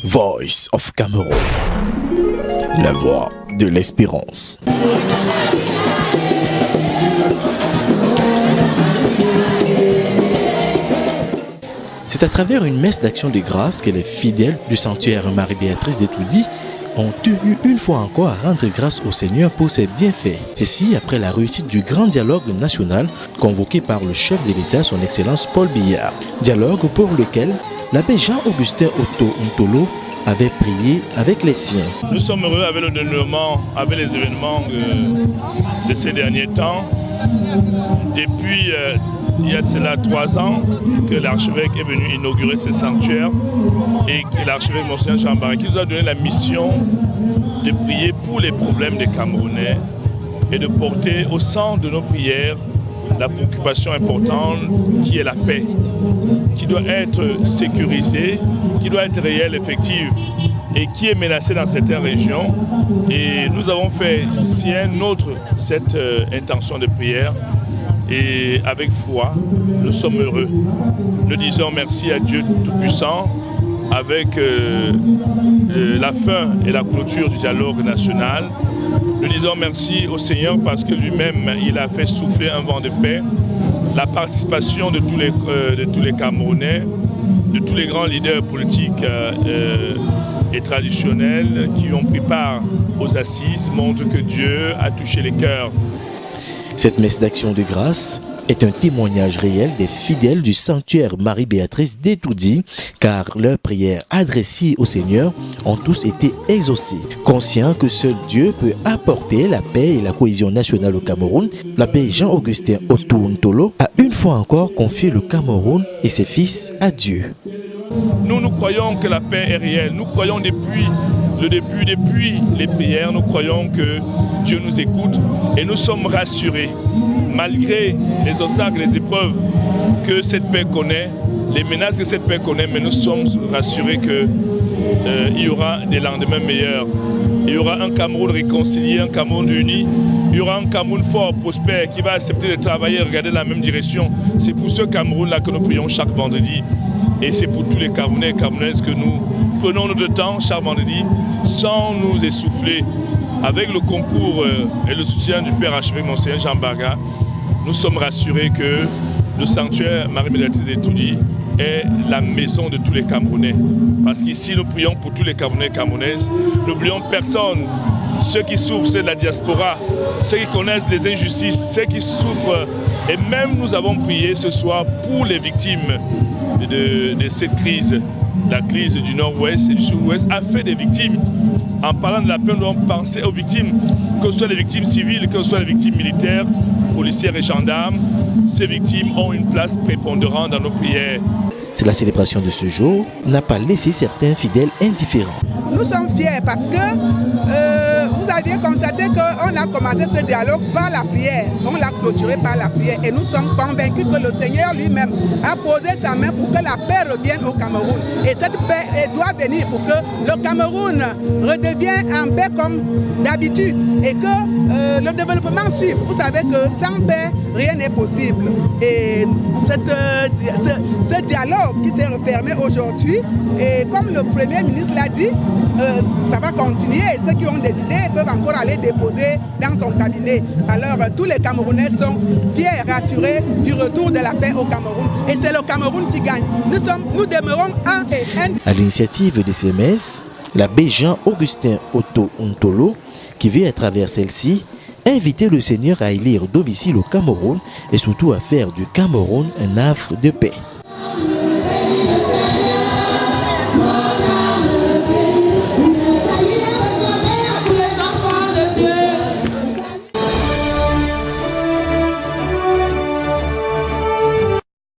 Voice of Cameroon, la voix de l'espérance. C'est à travers une messe d'action de grâce que les fidèles du sanctuaire Marie-Béatrice d'Etoudi ont tenu une fois encore à rendre grâce au Seigneur pour ses bienfaits. Ceci après la réussite du grand dialogue national convoqué par le chef de l'État, son Excellence Paul Biya. Dialogue pour lequel l'abbé Jean-Augustin Otto Ntolo avait prié avec les siens. Nous sommes heureux avec le dénouement, avec les événements de ces derniers temps. Depuis il y a de cela 3 ans que l'archevêque est venu inaugurer ce sanctuaire et que l'archevêque Monseigneur Jean Barra qui nous a donné la mission de prier pour les problèmes des Camerounais et de porter au centre de nos prières la préoccupation importante qui est la paix, qui doit être sécurisée, qui doit être réelle, effective et qui est menacée dans certaines régions. Et nous avons fait sien cette intention de prière. Et avec foi, nous sommes heureux. Nous disons merci à Dieu Tout-Puissant avec la fin et la clôture du dialogue national. Nous disons merci au Seigneur parce que lui-même, il a fait souffler un vent de paix. La participation de tous les Camerounais, de tous les grands leaders politiques et traditionnels qui ont pris part aux assises montre que Dieu a touché les cœurs. Cette messe d'action de grâce est un témoignage réel des fidèles du sanctuaire Marie-Béatrice d'Etoudi, car leurs prières adressées au Seigneur ont tous été exaucées. Conscient que seul Dieu peut apporter la paix et la cohésion nationale au Cameroun, l'abbé Jean-Augustin Otto Ntolo a une fois encore confié le Cameroun et ses fils à Dieu. Nous croyons que la paix est réelle. Nous croyons depuis le début, depuis les prières, nous croyons que Dieu nous écoute et nous sommes rassurés, malgré les obstacles, les épreuves que cette paix connaît, les menaces que cette paix connaît, mais nous sommes rassurés qu'il y aura des lendemains meilleurs. Il y aura un Cameroun réconcilié, un Cameroun uni, il y aura un Cameroun fort, prospère, qui va accepter de travailler et regarder la même direction. C'est pour ce Cameroun-là que nous prions chaque vendredi. Et c'est pour tous les Camerounais et Camerounaises que nous prenons notre temps chaque vendredi sans nous essouffler. Avec le concours et le soutien du Père archevêque Monseigneur Jean Barra, nous sommes rassurés que le sanctuaire Marie-Béatrice d'Etoudi est la maison de tous les Camerounais. Parce qu'ici, nous prions pour tous les Camerounais et Camerounaises. N'oublions personne. Ceux qui souffrent, c'est la diaspora. Ceux qui connaissent les injustices, ceux qui souffrent. Et même nous avons prié ce soir pour les victimes de cette crise. La crise du nord-ouest et du sud-ouest a fait des victimes. En parlant de la paix, nous devons penser aux victimes, que ce soit les victimes civiles, que ce soit les victimes militaires, policières et gendarmes. Ces victimes ont une place prépondérante dans nos prières. C'est la célébration de ce jour n'a pas laissé certains fidèles indifférents. Nous sommes fiers parce que vous aviez constaté qu'on a commencé ce dialogue par la prière. On l'a clôturé par la prière et nous sommes convaincus que le Seigneur lui-même a posé sa main pour que la paix revienne au Cameroun. Et cette paix doit venir pour que le Cameroun redevienne en paix comme d'habitude et que le développement suive. Vous savez que sans paix, rien n'est possible. Et ce dialogue qui s'est refermé aujourd'hui, et comme le Premier ministre l'a dit, ça va continuer. Ceux qui ont des idées peuvent encore aller déposer dans son cabinet. Alors tous les Camerounais sont fiers, rassurés du retour de la paix au Cameroun. Et c'est le Cameroun qui gagne. Nous demeurons un et un. À l'initiative de ces messes, l'abbé Jean-Augustin Otto Ntolo, qui veut à travers celle-ci inviter le Seigneur à élire domicile au Cameroun et surtout à faire du Cameroun un havre de paix.